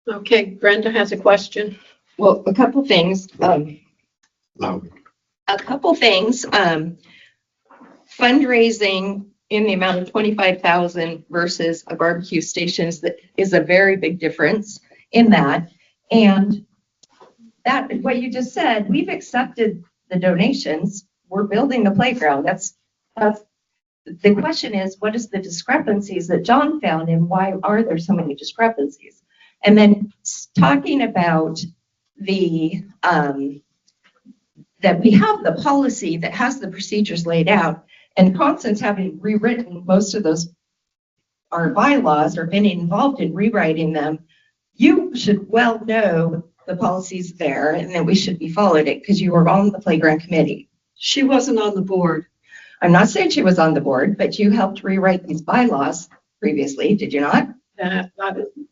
Okay, Brenda has a question. Well, a couple things. Fundraising in the amount of 25,000 versus a barbecue station is a very big difference in that. And that, what you just said, we've accepted the donations. We're building the playground. That's the question is, what is the discrepancies that John found and why are there so many discrepancies? And then talking about the, that we have the policy that has the procedures laid out, and Constance having rewritten most of those, our bylaws, or been involved in rewriting them, you should well know the policies there and that we should be followed it because you were on the playground committee. She wasn't on the board. I'm not saying she was on the board, but you helped rewrite these bylaws previously, did you not?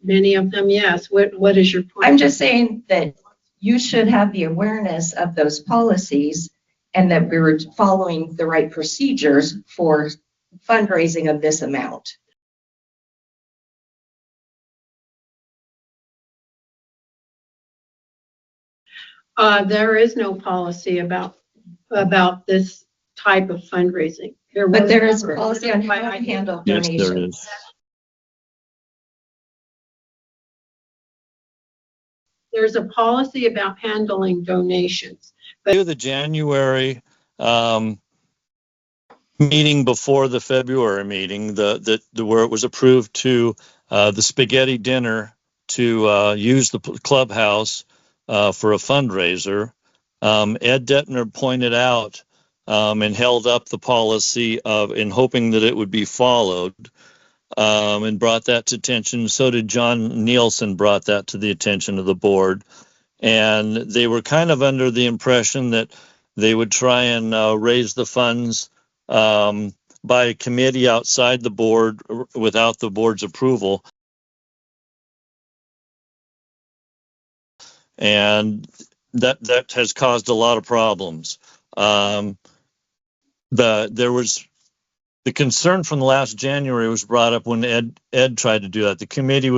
Many of them, yes. What is your point? I'm just saying that you should have the awareness of those policies and that we were following the right procedures for fundraising of this amount. There is no policy about this type of fundraising. But there is a policy on how to handle Yes, donations. there is. There's a policy about handling donations. But The January meeting before the February meeting, where it was approved to the spaghetti dinner to use the clubhouse for a fundraiser, Ed Detner pointed out and held up the policy in hoping that it would be followed, and brought that to attention. So did John Nielsen, brought that to the attention of the board. And they were kind of under the impression that they would try and raise the funds by a committee outside the board without the board's approval. And that has caused a lot of problems. There was the concern from last January was brought up when Ed tried to do that. The committee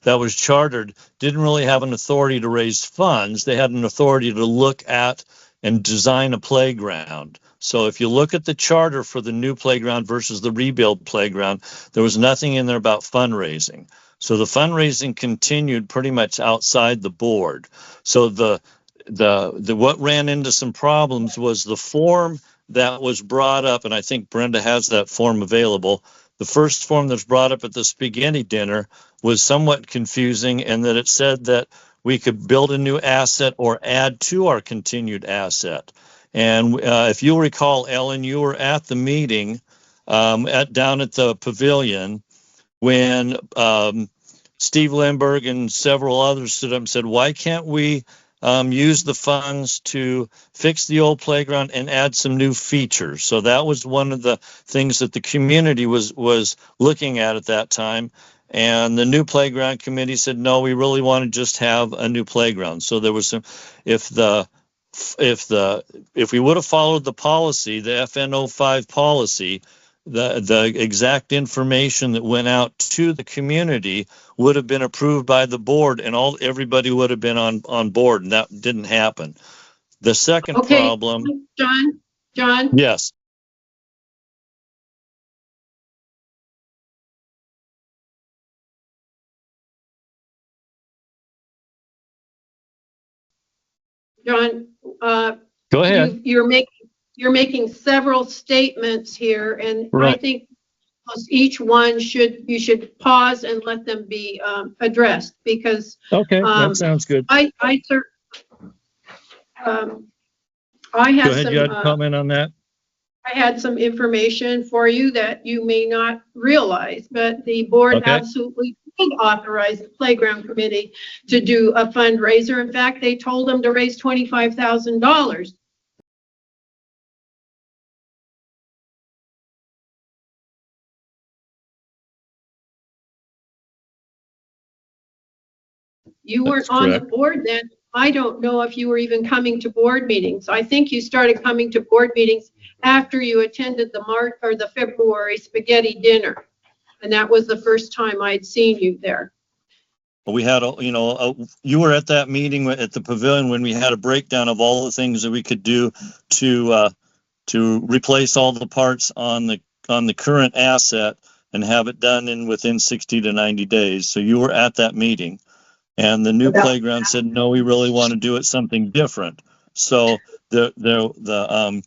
that was chartered didn't really have an authority to raise funds. They had an authority to look at and design a playground. So if you look at the charter for the new playground versus the rebuild playground, there was nothing in there about fundraising. So the fundraising continued pretty much outside the board. So the what ran into some problems was the form that was brought up, and I think Brenda has that form available. The first form that's brought up at the spaghetti dinner was somewhat confusing in that it said that we could build a new asset or add to our continued asset. And if you'll recall, Ellen, you were at the meeting down at the pavilion when Steve Lindbergh and several others stood up and said, why can't we use the funds to fix the old playground and add some new features? So that was one of the things that the community was looking at that time. And the new playground committee said, no, we really want to just have a new playground. So there was some, if we would have followed the policy, the FN05 policy, the exact information that went out to the community would have been approved by the board and everybody would have been on board, and that didn't happen. The second problem. John? Yes. John, go ahead. You're making several statements here, and right. I think each one you should pause and let them be addressed, because okay, that sounds good. I had go ahead, some you had a comment on that. I had some information for you that you may not realize, but the board absolutely did authorize the playground committee to do a fundraiser. In fact, they told them to raise $25,000. You weren't on the board then. I don't know if you were even coming to board meetings. I think you started coming to board meetings after you attended the March or the February spaghetti dinner. And that was the first time I'd seen you there. We had, you were at that meeting at the pavilion when we had a breakdown of all the things that we could do to replace all the parts on the current asset and have it done within 60 to 90 days. So you were at that meeting, and the new playground said, no, we really want to do it something different. So the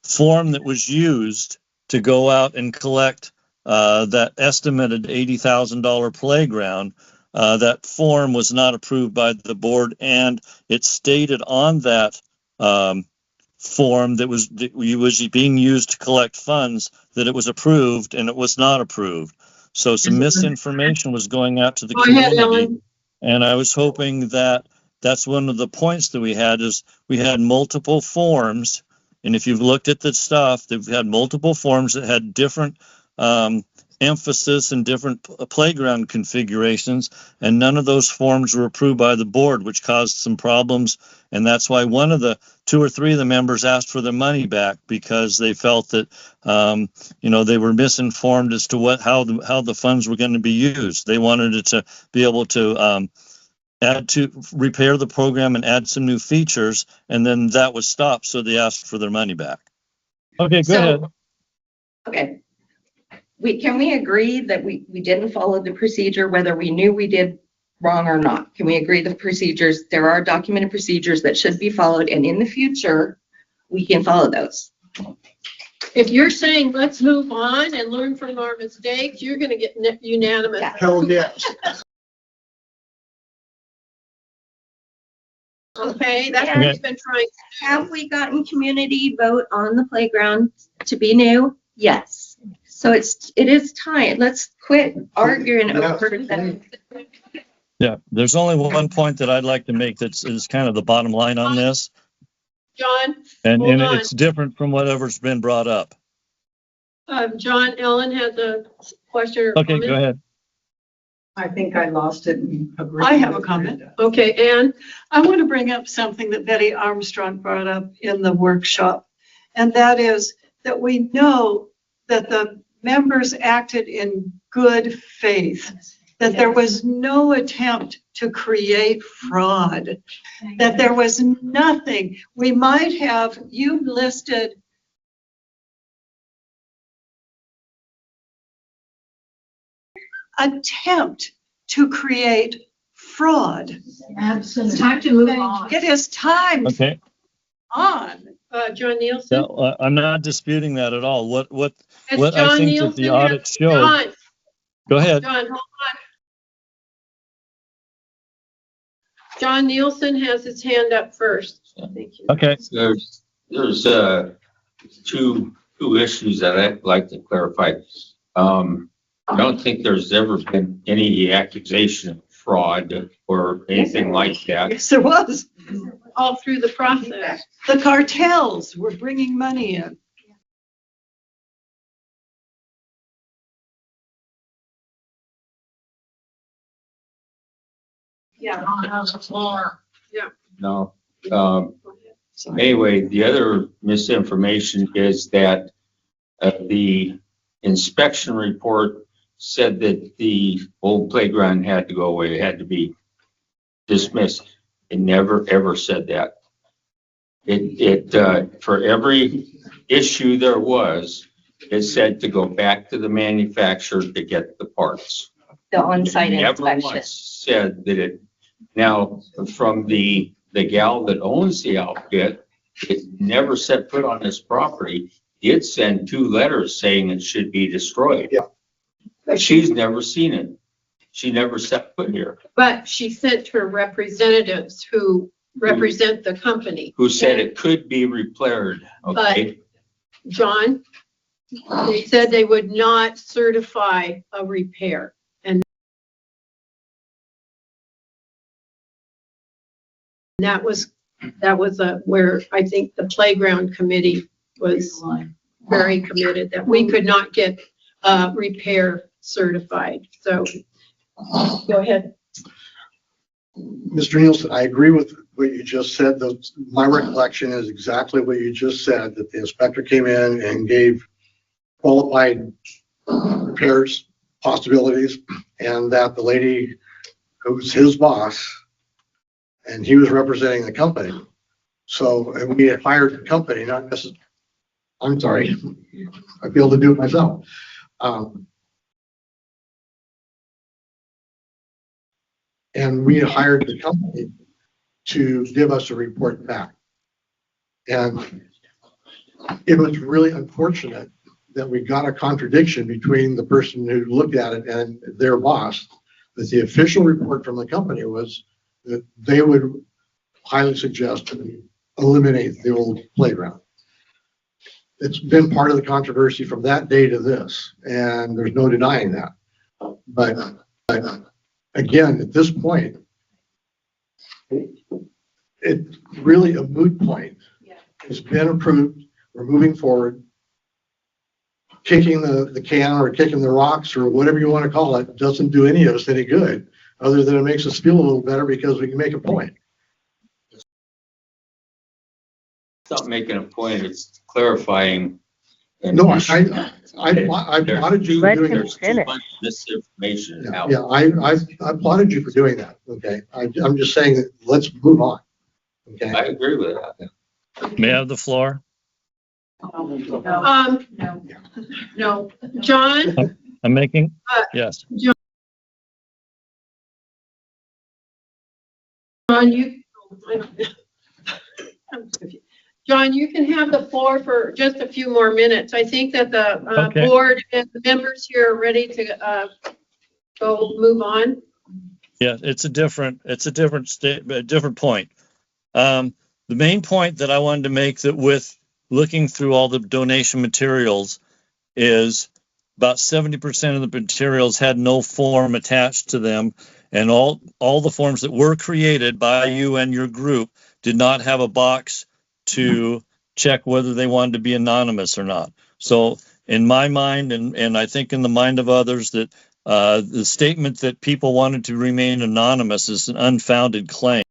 form that was used to go out and collect that estimated $80,000 playground, that form was not approved by the board, and it stated on that form that was being used to collect funds that it was approved, and it was not approved. So some misinformation was going out to the community, and I was hoping that that's one of the points that we had, is we had multiple forms, and if you've looked at the stuff, they've had multiple forms that had different emphasis and different playground configurations, and none of those forms were approved by the board, which caused some problems. And that's why one of the 2 or 3 of the members asked for their money back, because they felt that they were misinformed as to how the funds were going to be used. They wanted it to be able to repair the program and add some new features, and then that was stopped, so they asked for their money back. Okay, go ahead. Okay. Can we agree that we didn't follow the procedure, whether we knew we did wrong or not? Can we agree the procedures, there are documented procedures that should be followed, and in the future, we can follow those? If you're saying let's move on and learn from our mistakes, you're going to get unanimous. Yeah. Hell yes. Okay, that's what we've been trying to do. Have we gotten community vote on the playground to be new? Yes. So it is time. Let's quit arguing over that. Yeah, there's only one point that I'd like to make that's kind of the bottom line on this. John, And hold on. it's different from whatever's been brought up. John, Ellen has a question or Okay, comment. go ahead. I think I lost it. I have a comment. Okay, Ann, I want to bring up something that Betty Armstrong brought up in the workshop. And that is that we know that the members acted in good faith, that there was no attempt to create fraud, that there was nothing. We might have, you listed attempt to create fraud. absolutely. Time to move on. It is time Okay. on. John Nielsen? No, I'm not disputing that at all. What Has I John think that the Nielsen audit has- showed. John, Go ahead. John, hold on. John Nielsen has his hand up first. Thank you. Okay. There's two issues that I'd like to clarify. I don't think there's ever been any accusation of fraud or anything like that. Yes, there was. All through the process. The cartels were bringing money in. Yeah. No. Anyway, the other misinformation is that the inspection report said that the old playground had to go away. It had to be dismissed. It never, ever said that. For every issue there was, it said to go back to the manufacturer to get the parts. The on-site Never inspection. once said that it, now, from the gal that owns the outfit, it never set foot on this property, did send 2 letters saying it should be destroyed. Yeah. But she's never seen it. She never set foot here. But she sent her representatives who represent the company. Who said it could be repaired, okay? John, they said they would not certify a repair. And that was where I think the playground committee was very committed, that we could not get repair certified. So go ahead. Mr. Nielsen, I agree with what you just said. My recollection is exactly what you just said, that the inspector came in and gave qualified repairs possibilities, and that the lady who was his boss, and he was representing the company. So, and we had hired the company, not necessarily, I'm sorry, I'd be able to do it myself. And we hired the company to give us a report back. And it was really unfortunate that we got a contradiction between the person who looked at it and their boss, that the official report from the company was that they would highly suggest that we eliminate the old playground. It's been part of the controversy from that day to this, and there's no denying that. But again, at this point, it's really a moot point. It's been approved. We're moving forward. Kicking the can or kicking the rocks or whatever you want to call it doesn't do any of us any good, other than it makes us feel a little better because we can make a point. It's not making a point, it's clarifying. And No, I applauded you for doing There's that. too much misinformation out. Yeah, I applauded you for doing that. Okay, I'm just saying that let's move on. Okay. I agree with that. May I have the floor? No. John, I'm making, yes. John, John, you can have the floor for just a few more minutes. I think that the Okay. board and the members here are ready to move on. Yeah, it's a different point. The main point that I wanted to make that with looking through all the donation materials is about 70% of the materials had no form attached to them, and all the forms that were created by you and your group did not have a box to check whether they wanted to be anonymous or not. So in my mind, and I think in the mind of others, that the statement that people wanted to remain anonymous is an unfounded claim.